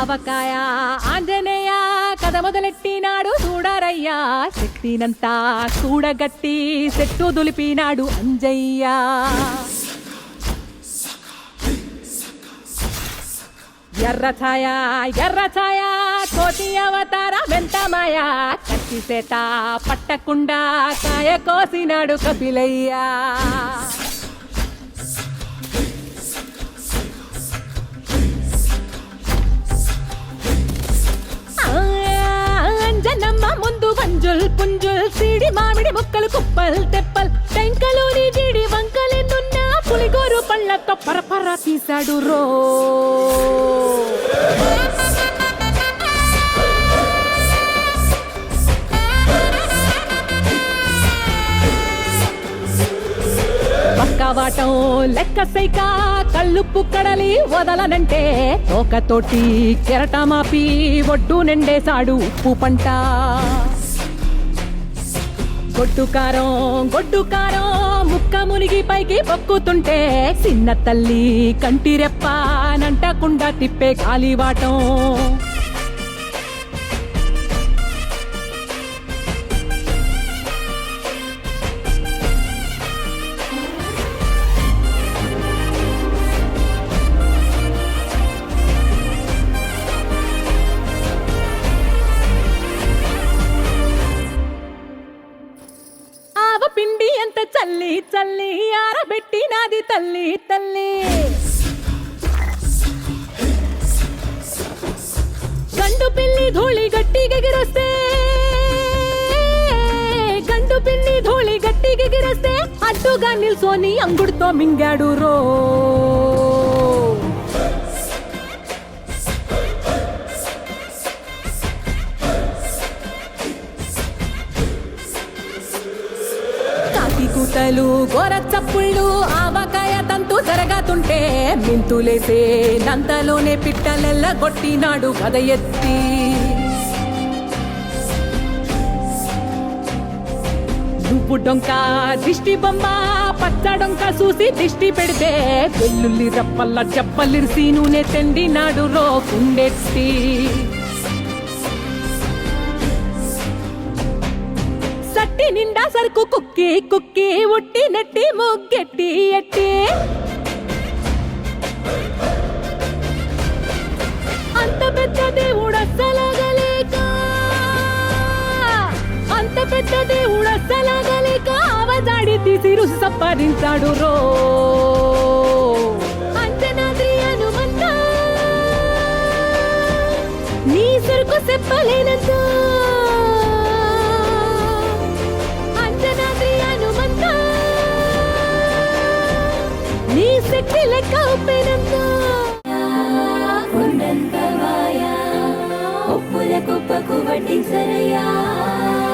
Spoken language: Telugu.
ఆవకాయ ఆంజనేయ కథ మొదలెట్టినాడు చూడరయ్యా శక్తినంతా కూడగట్టి చెట్టు దులిపినాడు అంజయ్య ఎర్ర ఛాయ కోతి అవతార వెంటమాయ కత్తి సేత పట్టకుండా కాయ కోసినాడు కపిలయ్య అంజనమ్మ ముందు వంజుల్ పుంజుల్ సిడి మామిడి ముక్కలు కుప్పల్ తెప్పల్ టెంకలోని జీడి వంకలెన్నున్న పులిగోరు పళ్ళతో పరపర తీశాడు రో పక్కవాటం లెక్క సైక కళ్ళుప్పు కడలి వదలనంటే తోకతోటి కెరటమాపి ఒడ్డు నిండేశాడు ఉప్పు పంట గొడ్డు కారం ముక్క మునిగి పైకి పొక్కుతుంటే చిన్న తల్లి కంటిరెప్ప నంటకుండా తిప్పే కాలివాటం పిండి ఎంత చల్లి చల్లి ఆరబెట్టి నాది తల్లి తల్లి గండు పిల్లి ధూళి గట్టి గెగిరొస్తే అడ్డుగా నిల్సోని అంగుడితో మింగాడు రో కూతలు గోర చప్పుళ్ళు ఆవకాయ తంతు జరగతుంటే మింతులేసే నంతలోనే పిట్టలెల్ల కొట్టినాడు గద ఎత్తి నువ్వు డొంక దిష్టి బొమ్మ పచ్చ డొంక చూసి దిష్టి పెడితే వెల్లుల్లి రప్పల్ల చెప్పలిరిసి నూనె తెండినాడు రో కుండెత్తి సట్టి నిండా సరుకు కుక్కి కుక్కి ఉట్టి నెట్టి ముగ్గెట్టి ఎట్టి అంత పెద్ద దేవుడు అస్సలాగలేక అవజాడి తీసి రుసు సంపాదించాడు రో అంజనాద్రి హనుమంత నీ సరుకు చెప్పలేనంత